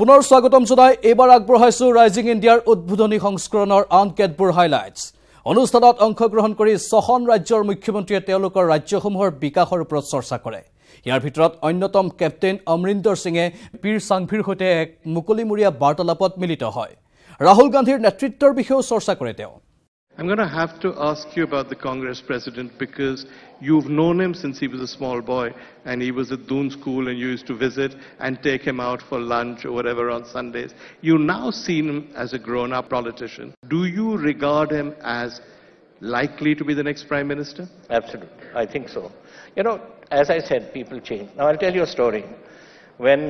পুনৰ স্বাগতম জনাই এবাৰ আগবঢ়াইছো ৰাইজিং ইণ্ডিয়াৰ উদ্বোধনী সংস্কৰণৰ আন কেতবোৰ হাইলাইটছ অনুষ্ঠানত অংশগ্ৰহণ কৰি ছখন ৰাজ্যৰ মুখ্যমন্ত্ৰীয়ে তেওঁলোকৰ ৰাজ্যসমূহৰ বিকাশৰ ওপৰত চৰ্চা কৰে ইয়াৰ ভিতৰত অন্যতম কেপ্টেইন অমৰিন্দৰ সিঙে পীৰ সাংভিৰ সৈতে এক মুকলিমুৰীয়া বাৰ্তালাপত মিলিত হয় ৰাহুল গান্ধীৰ নেতৃত্বৰ বিষয়েও চৰ্চা কৰে তেওঁ I'm going to have to ask you about the Congress president because you've known him since he was a small boy and he was at Doon School and you used to visit and take him out for lunch or whatever on Sundays. You now see him as a grown-up politician. Do you regard him as likely to be the next Prime Minister? Absolutely. I think so. You know, as I said, people change. Now, I'll tell you a story. When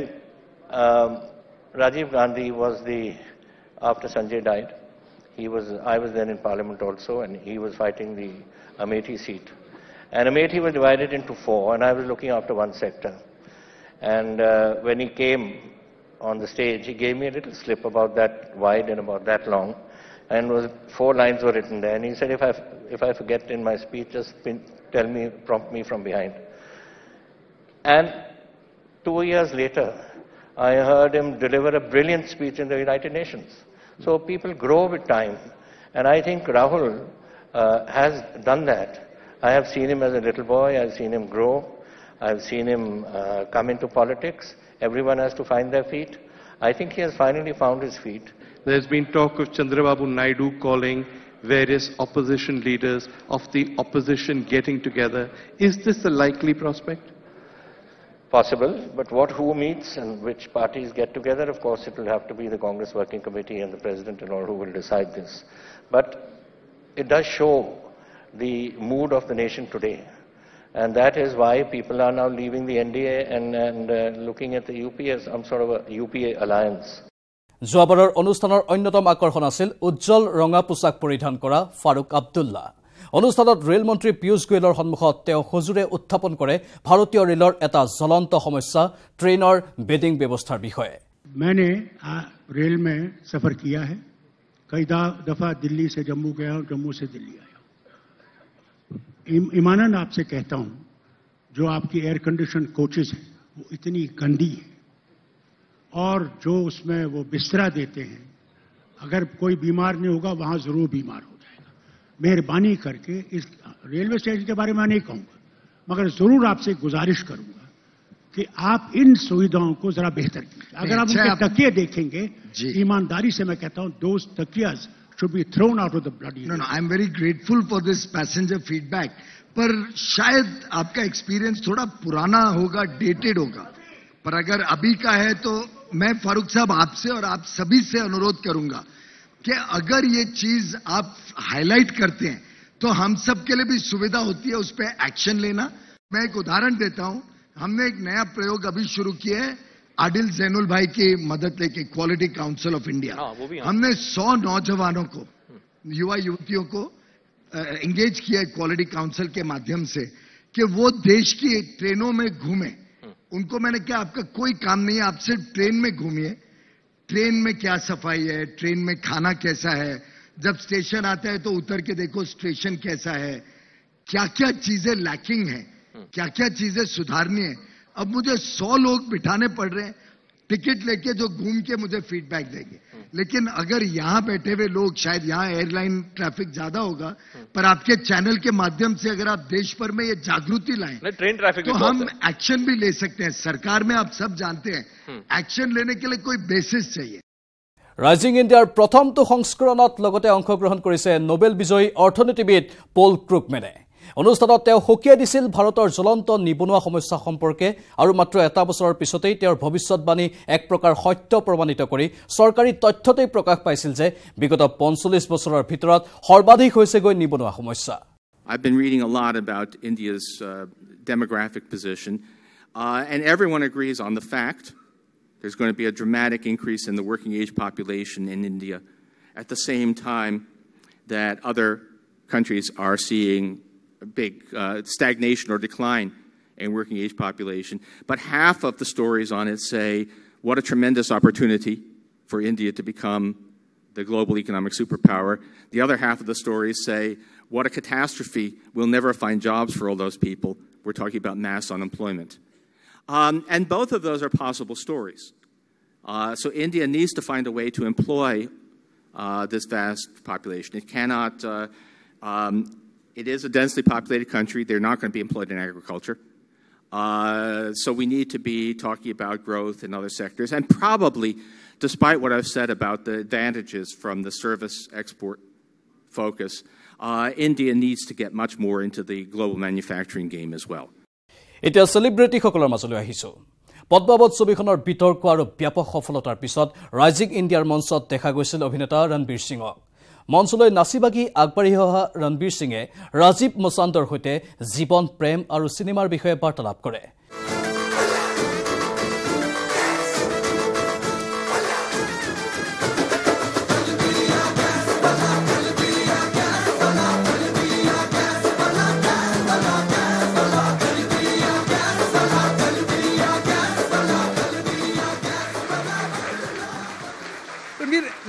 Rajiv Gandhi was after Sanjay died, I was then in Parliament also, and he was fighting the Amethi seat. And Amethi was divided into 4, and I was looking after one sector. And when he came on the stage, he gave me a little slip about that wide and about that long, and 4 lines were written there. And he said, if I forget in my speech, just prompt me from behind. And 2 years later, I heard him deliver a brilliant speech in the United Nations. So people grow with time, and I think Rahul has done that. I have seen him as a little boy, I have seen him grow, I have seen him come into politics. Everyone has to find their feet. I think he has finally found his feet. There's been talk of Chandrababu Naidu calling various opposition leaders of the opposition getting together. Is this a likely prospect? Possible, but who meets and which parties get together, of course it will have to be the Congress Working Committee and the President and all who will decide this. But it does show the mood of the nation today. And that is why people are now leaving the NDA and looking at the UPA as some sort of a UPA alliance. যোৱাবাৰৰ অনুষ্ঠানৰ অন্যতম আকৰ্ষণ আছিল উজ্জ্বল ৰঙা পোছাক পৰিধান কৰা ফাৰুক আব্দুল্লাহ অনুষ্ঠানত ৰেল মন্ত্ৰী পীয়ুষ গোয়েলৰ সন্মুখত তেওঁ হুজুৰে উত্থাপন কৰে ভাৰতীয় ৰেলৰ এটা জ্বলন্ত সমস্যা ট্ৰেইনৰ বেডিং ব্যৱস্থাৰ বিষয়ে मैंने रेल में सफर किया है कई दफा दिल्ली से जम्मू गया हूं जम्मू से दिल्ली आया ईमानन आपसे कहता हूं जो आपकी एयर कंडीशन कोचेस हैं वो इतनी गंदी है और जो उसमें वो बिस्तरा देते हैं अगर कोई बीमार नहीं होगा वहां जरूर बीमार हो मेहरबानी करके इस रेलवे स्टेशन के बारे में मैं नहीं कहूंगा मगर जरूर आपसे गुजारिश करूंगा कि आप इन सुविधाओं को जरा बेहतर कीजिए अगर आप उनके तकिए देखेंगे ईमानदारी से मैं कहता हूं those तकियाज should be thrown out of the bloody no I am very grateful for this passenger feedback पर शायद आपका एक्सपीरियंस थोड़ा पुराना होगा डेटेड होगा पर अगर अभी का है तो मैं फारूक साहब आपसे और आप सभी से अनुरोध करूंगा कि अगर ये चीज आप हाईलाइट करते हैं तो हम सब के लिए भी सुविधा होती है उस पर एक्शन लेना मैं एक उदाहरण देता हूं हमने एक नया प्रयोग अभी शुरू किया है आदिल जैनुल भाई की मदद लेके क्वालिटी काउंसिल ऑफ इंडिया हमने 100 नौजवानों को युवा युवतियों को एंगेज किया है क्वालिटी काउंसिल के माध्यम से कि वो देश की ट्रेनों में घूमे उनको मैंने कहा आपका कोई काम नहीं है आप सिर्फ ट्रेन में घूमिए ट्रेन में क्या सफाई है ट्रेन में खाना कैसा है जब स्टेशन आता है तो उतर के देखो स्टेशन कैसा है क्या क्या चीजें लैकिंग है क्या क्या चीजें सुधारनी है अब मुझे 100 लोग बिठाने पड़ रहे हैं टिकट लेके जो घूम के मुझे फीडबैक देंगे लेकिन अगर यहां बैठे हुए लोग शायद यहां एयरलाइन ट्रैफिक ज्यादा होगा पर आपके चैनल के माध्यम से अगर आप देश भर में ये जागृति लाएं ट्रेन ट्रैफिक तो हम एक्शन भी ले सकते हैं सरकार में आप सब जानते हैं एक्शन लेने के लिए कोई बेसिस चाहिए ৰাইজিং ইণ্ডিয়াৰ প্ৰথমটো সংস্কৰণত লগতে অংশগ্ৰহণ কৰিছে নোবেল বিজয়ী অৰ্থনীতিবিদ পল ক্ৰুগমেনে অনুষ্ঠানত তেওঁ সকীয়াই দিছিল ভাৰতৰ জ্বলন্ত নিবনুৱা সমস্যা সম্পৰ্কে আৰু মাত্ৰ এটা বছৰৰ পিছতেই তেওঁৰ ভৱিষ্যৎবাণী এক প্ৰকাৰ সত্য প্ৰমাণিত কৰি চৰকাৰী তথ্যতেই প্ৰকাশ পাইছিল যে বিগত 45 বছৰৰ ভিতৰত সৰ্বাধিক হৈছে গৈ নিবনুৱা সমস্যা I've been reading a lot about India's demographic position and everyone agrees on the fact there's going to be a dramatic increase in the working age population in India at the same time that other countries are seeing a big stagnation or decline in working age population. But half of the stories on it say what a tremendous opportunity for India to become the global economic superpower. The other half of the stories say what a catastrophe, we'll never find jobs for all those people. We're talking about mass unemployment. And both of those are possible stories. So India needs to find a way to employ this vast population. It cannot, it is a densely populated country. They're not going to be employed in agriculture. So we need to be talking about growth in other sectors. And probably, despite what I've said about the advantages from the service export focus, India needs to get much more into the global manufacturing game as well. It is celebrity সকলৰ মাজলৈ আহিছো পদ্মাৱত ছবিখনৰ বিতৰ্ক আৰু ব্যাপক সফলতাৰ পিছত rising ইণ্ডিয়াৰ মঞ্চত দেখা গৈছিল অভিনেতা ৰণবীৰ সিঙক মঞ্চলৈ নাচিবাগি আগবাঢ়ি অহা ৰণবীৰ সিঙে ৰাজীৱ মচান্দৰ সৈতে জীৱন প্ৰেম আৰু সিনেমাৰ বিষয়ে বাৰ্তালাপ কৰে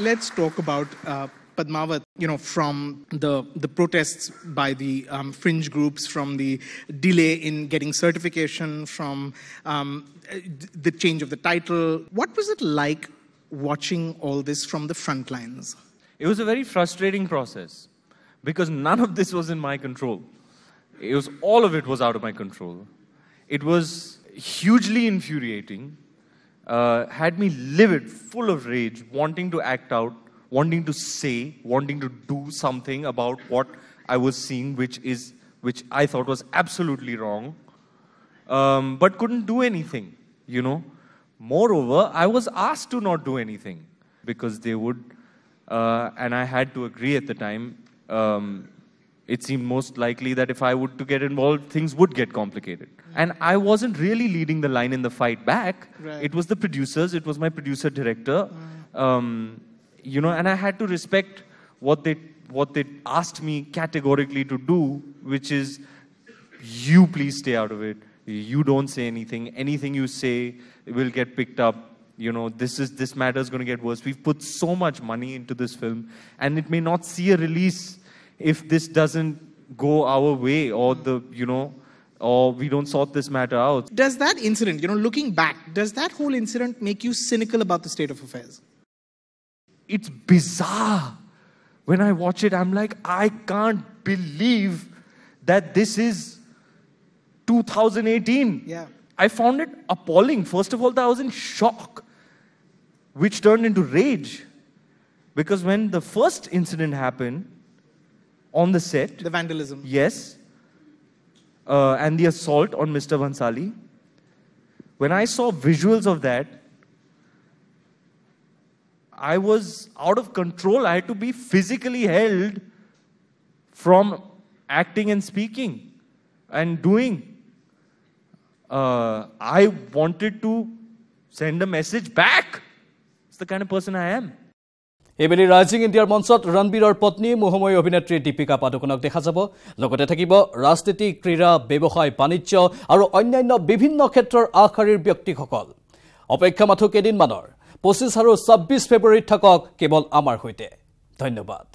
Let's talk about Padmavat, from the protests by the fringe groups, from the delay in getting certification, from the change of the title. What was it like watching all this from the front lines? It was a very frustrating process because none of this was in my control. All of it was out of my control. It was hugely infuriating. Had me livid, full of rage, wanting to act out, wanting to say, wanting to do something about what I was seeing, which I thought was absolutely wrong, but couldn't do anything, Moreover, I was asked to not do anything because they would, and I had to agree at the time. It seemed most likely that if I were to get involved, things would get complicated. And I wasn't really leading the line in the fight back. Right. It was the producers. It was my producer-director. And I had to respect what they asked me categorically to do, which is, you please stay out of it. You don't say anything. Anything you say will get picked up. This matter is going to get worse. We've put so much money into this film, and it may not see a release if this doesn't go our way, or or we don't sort this matter out. Does that incident, looking back, does that whole incident make you cynical about the state of affairs? It's bizarre. When I watch it, I'm like, I can't believe that this is 2018. Yeah. I found it appalling. First of all, I was in shock, which turned into rage. Because when the first incident happened, on the set. The vandalism. Yes. And the assault on Mr. Bhansali. When I saw visuals of that, I was out of control. I had to be physically held from acting and speaking and doing. I wanted to send a message back. It's the kind of person I am. এবেলি rising ইণ্ডিয়াৰ মঞ্চত ৰণবীৰৰ পত্নী মোহময়ী অভিনেত্ৰী দীপিকা পাডুকনক দেখা যাব লগতে থাকিব ৰাজনীতি ক্ৰীড়া ব্যৱসায় বাণিজ্য আৰু অন্যান্য বিভিন্ন ক্ষেত্ৰৰ আগশাৰীৰ ব্যক্তিসকল অপেক্ষা মাথো কেইদিনমানৰ 25 আৰু 26 ফেব্ৰুৱাৰীত থাকক কেৱল আমাৰ সৈতে ধন্যবাদ